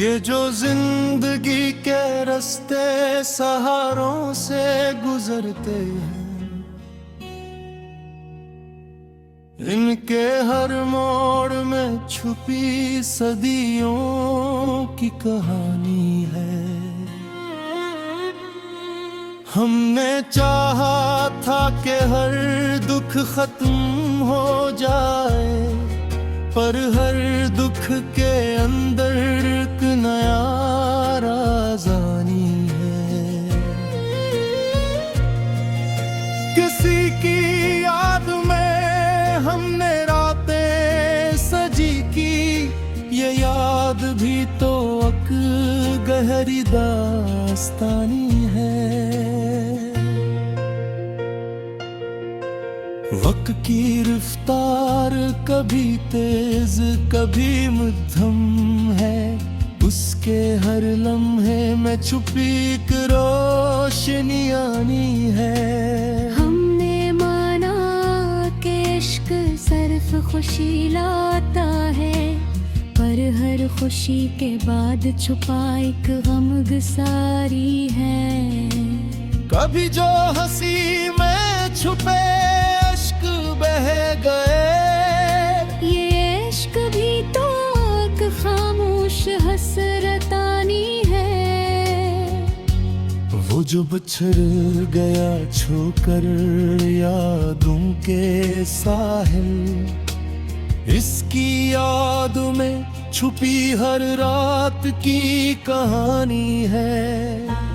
ये जो जिंदगी के रास्ते सहारों से गुजरते हैं, इनके हर मोड़ में छुपी सदियों की कहानी है। हमने चाहा था कि हर दुख खत्म हो जाए, पर हर दुख के अंदर एक नया राज़ानी है। किसी की याद में हमने रातें सजी की, ये याद भी तो एक गहरी दास्तानी है। वक्त की रफ्तार कभी तेज कभी मध्यम है, उसके हर लम्हे में छुपी एक रोशनी आनी है। हमने माना कि इश्क सिर्फ खुशी लाता है, पर हर खुशी के बाद छुपा एक गमगसारी है। कभी जो हंसी में छुपे इश्क बह गए, ये इश्क भी तो एक खामोश हसरतानी है। वो जो बिछड़ गया छोकर यादों के साहिल, इसकी याद में छुपी हर रात की कहानी है।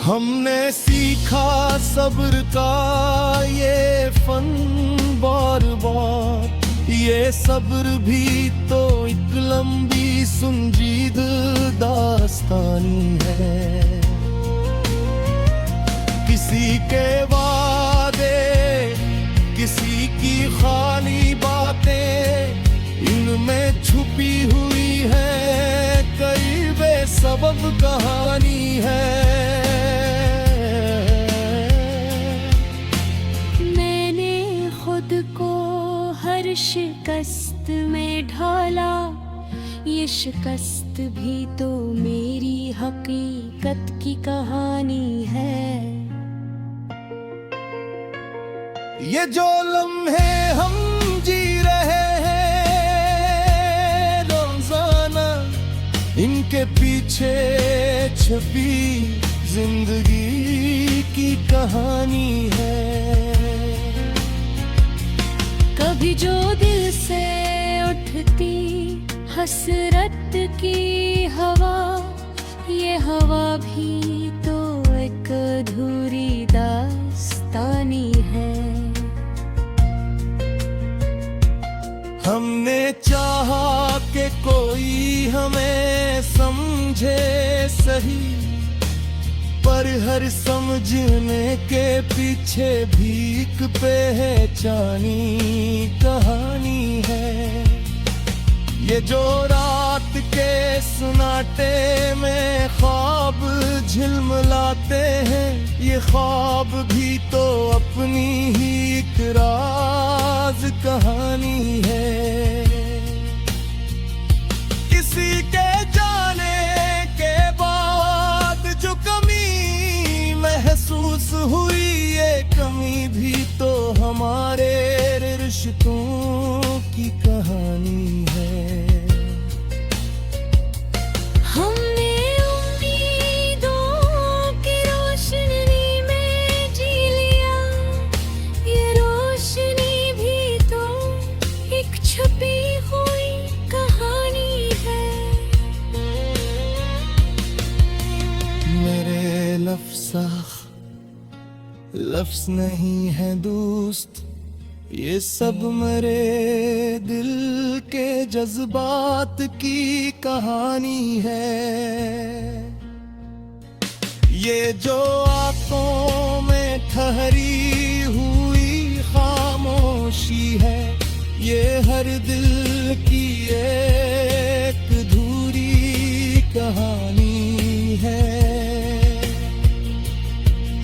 हमने सीखा सब्र का ये फन बार बार, ये सब्र भी तो एक लंबी संजीद दास्तानी है। किसी के वादे किसी की खाली बातें, इनमें छुपी हुई है कई बेसबब कहानी है। हर शिकस्त में ढाला, ये शिकस्त भी तो मेरी हकीकत की कहानी है। ये जो लम्हे हम जी रहे हैं रोजाना, इनके पीछे छपी जिंदगी की कहानी है। कभी जो दिल से उठती हसरत की हवा, ये हवा भी तो एक अधूरी दास्तानी है। हमने चाहा कि कोई हमें समझे सही, पर हर समझने के पीछे भी एक पहचानी कहानी है। ये जो रात के सन्नाटे में ख्वाब झिलमिलाते हैं, ये ख्वाब भी तो अपनी ही एक राज कहानी है। किसी के जाने के बाद जो कमी महसूस हुई, ये कमी भी तो हमारे रिश्तों की कहानी है। हमने उम्मीदों की रोशनी में जी लिया, ये रोशनी भी तो एक छुपी हुई कहानी है। मेरे लफ्ज़ नहीं है दोस्त, ये सब मेरे दिल के जज्बात की कहानी है। ये जो आंखों में ठहरी हुई खामोशी है, ये हर दिल की एक अधूरी कहानी है।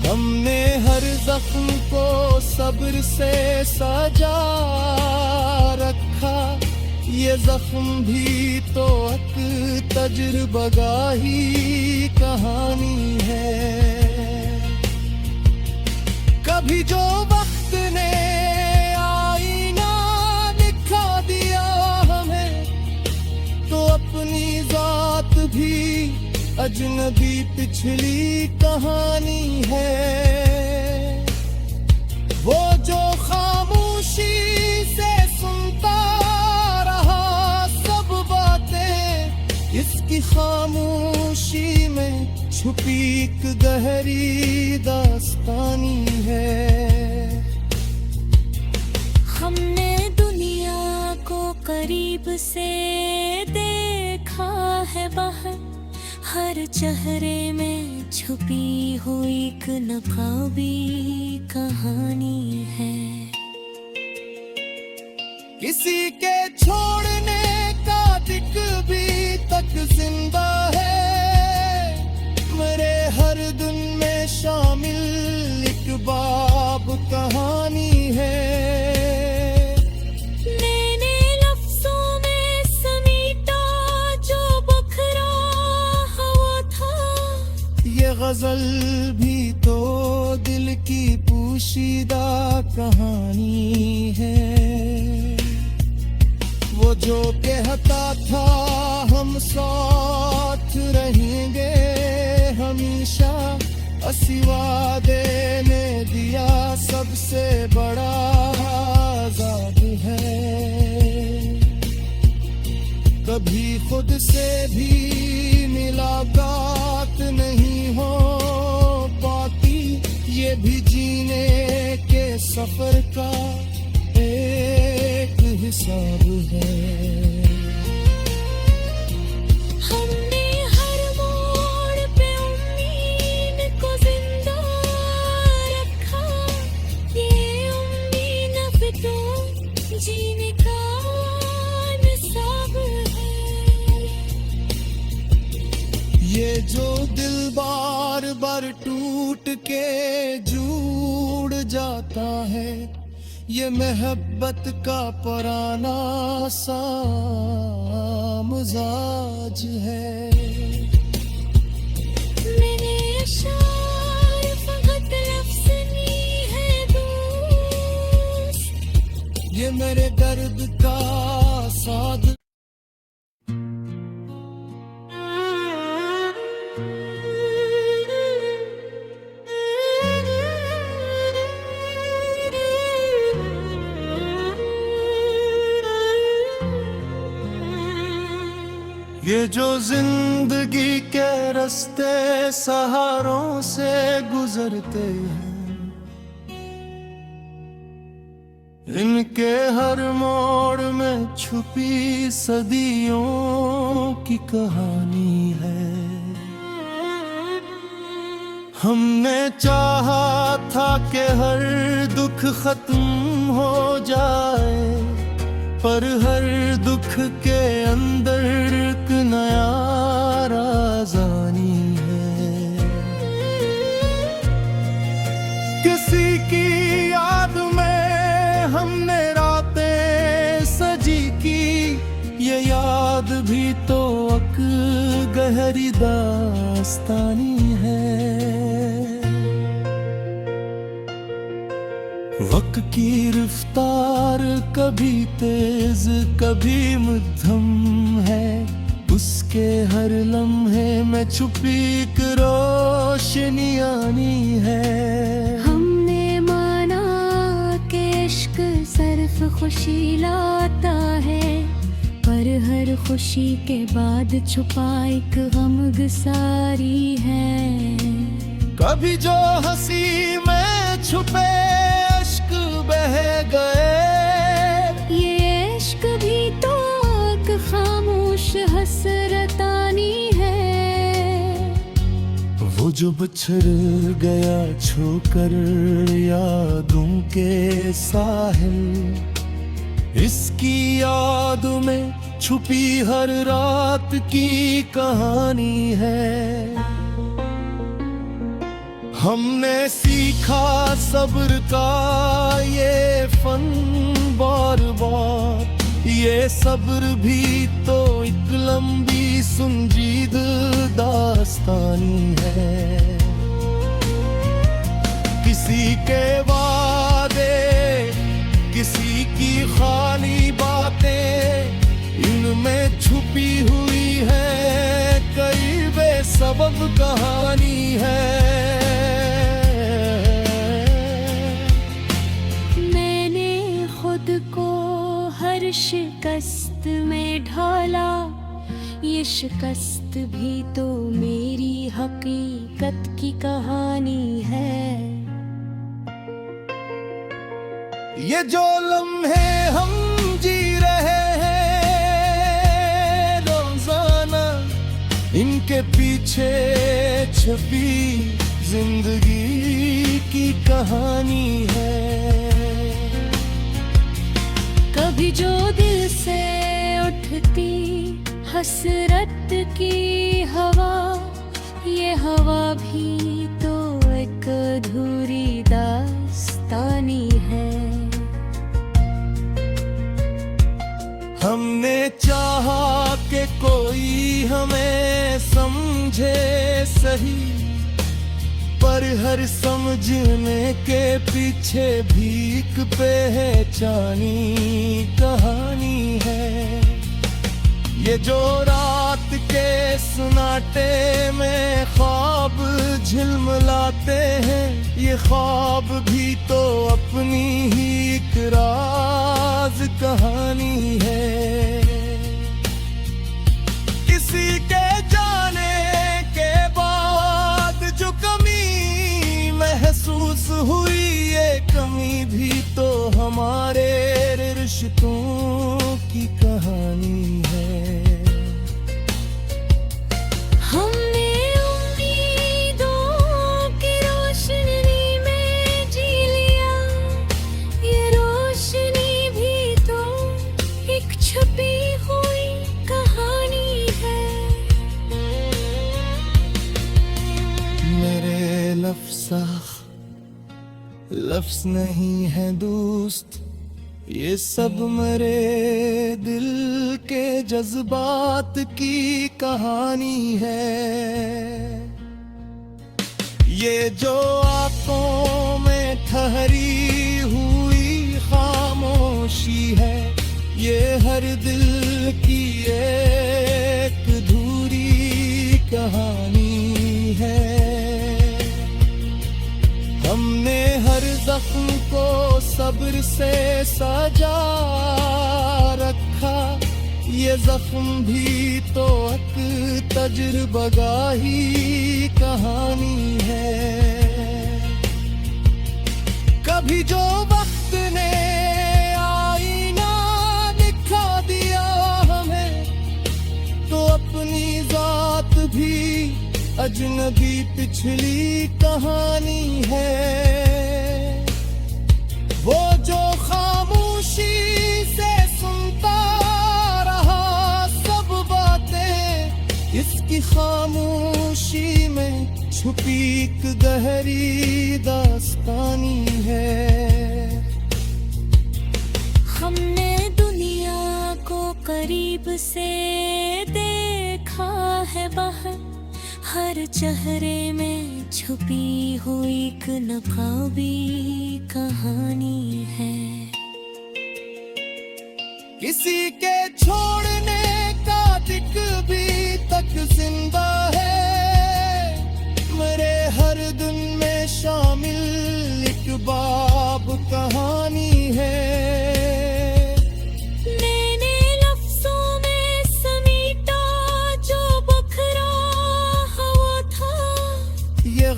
हमने हर जख्म को सब्र से सजा रखा, ये जख्म भी तो एक तजुर्बगाही कहानी है। कभी जो वक्त ने आईना दिखा दिया हमें, तो अपनी जात भी अजनबी पिछली कहानी है। वो जो खामोशी से सुनता रहा सब बातें, इसकी खामोशी में छुपी एक गहरी दास्तानी है। हमने दुनिया को करीब से देखा है बाहर, हर चेहरे में छुपी हुई एक नकाबी कहानी है। किसी के छोड़ने का दिक भी तक जिंदा है। मेरे हर दिन में शामिल एक बाब कहानी है। मैंने लफ्जों में समीटा जो बखरा हुआ था, ये गजल भी तो दिल की पोशीदा कहानी है। वो जो कहता था हम साथ रहेंगे हमेशा, असी वादे ने दिया सबसे बड़ा आजाद है। कभी खुद से भी मुलाकात नहीं हो पाती, ये भी जीने के सफर का एक हिसाब है। हमने हर मोड़ पे उम्मीद को जिंदा रखा, ये उम्मीद भी तो जीने का निसाब है। ये जो दिल बार बार टूट के जुड़ जाता है, ये मोहब्बत का पुराना सा मिजाज है। मैंने अशार फकत लफ्ज़ नहीं है दोस्त, ये मेरे दर्द का साद। ये जो जिंदगी के रास्ते सहारों से गुजरते हैं, इनके हर मोड़ में छुपी सदियों की कहानी है। हमने चाहा था कि हर दुख खत्म हो जाए, पर हर दुख के अंदर एक नया राज़ानी है। किसी की याद में हमने रातें सजी की, ये याद भी तो एक गहरी दास्तानी है। वक्त की रफ्तार कभी तेज कभी मध्यम है, उसके हर लम्हे में छुपी एक रोशनी आनी है। हमने माना कि इश्क सिर्फ खुशी लाता है, पर हर खुशी के बाद छुपा एक गमगसारी है। कभी जो हंसी में छुपे अश्क बह गए, ये इश्क भी तो एक खामोश हसरतानी है। वो जो बिछड़ गया छोकर यादों के साहिल, इसकी याद में छुपी हर रात की कहानी है। हमने सीखा सब्र का ये फन बार बार, ये सब्र भी तो एक लंबी संजीद दास्तानी है। किसी के वादे, किसी की खाली बातें, इनमें छुपी हुई है कई बेसबब कहानी है। मैंने खुद को हर शिकस्त में ढाला, ये शिकस्त भी तो मेरी हकीकत की कहानी है। ये जो लम्हे हम जी रहे हैं रोजाना, इनके पीछे छपी जिंदगी की कहानी है। कभी जो दिल से उठती हसरत की हवा, ये हवा भी तो एक अधूरी दास्तानी है। हमने चाहा कि कोई हमें समझे सही, पर हर समझने के पीछे भी एक पहचानी कहानी है। ये जो रात के सन्नाटे में ख्वाब झिलमिलाते हैं, ये ख्वाब भी तो अपनी ही एक राज कहानी है। किसी के जाने के बाद जो कमी महसूस हुई, ये कमी भी तो हमारे रिश्तों की कहानी है। हमने उम्मीदों की रोशनी में जी लिया, ये रोशनी भी तो एक छुपी हुई कहानी है। मेरे लफ्ज़ नहीं है दोस्त, ये सब मेरे दिल के जज्बात की कहानी है। ये जो आंखों में ठहरी हुई खामोशी है, ये हर दिल की एक अधूरी कहानी है। हमने हर जख्म को सब्र से सजा रखा, ये जख्म भी तो एक तजुर्बागाही कहानी है। कभी जो वक्त ने आईना दिखा दिया हमें, तो अपनी जात भी अजनबी पिछली कहानी है। वो जो खामोशी से सुनता रहा सब बातें, इसकी खामोशी में छुपी एक गहरी दास्तानी है। हमने दुनिया को करीब से देखा है बाहर, हर चेहरे में छुपी हुई एक नकाबी कहानी है। किसी के छोड़ने का दिक भी तक जिंदा है, मेरे हर दिन में शामिल एक बाब कहानी है।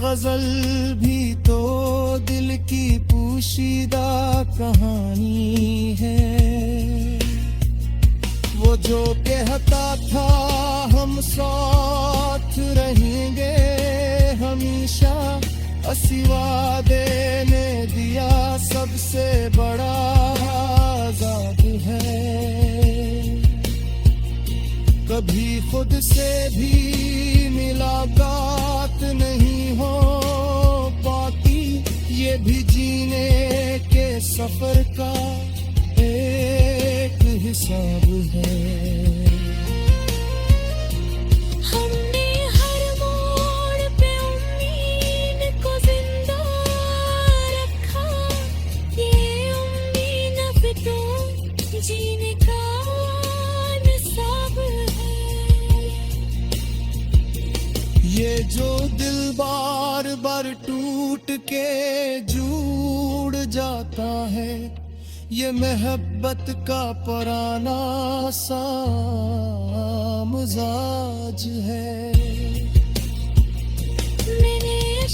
गजल भी तो दिल की पोशीदा कहानी है। वो जो कहता था हम साथ रहेंगे हमेशा, असी वादे ने दिया सबसे बड़ा आजाद है। कभी खुद से भी मुलाकात नहीं हो पाती, ये भी जीने के सफर का एक हिसाब है। हमने हर मोड़ पे उम्मीद को जिंदा रखा, ये उम्मीद अब तो जीने का निसाब है। ये जो दिल बार बार टूट के जुड़ जाता है, ये मोहब्बत का पुराना सा मिजाज है। मैंने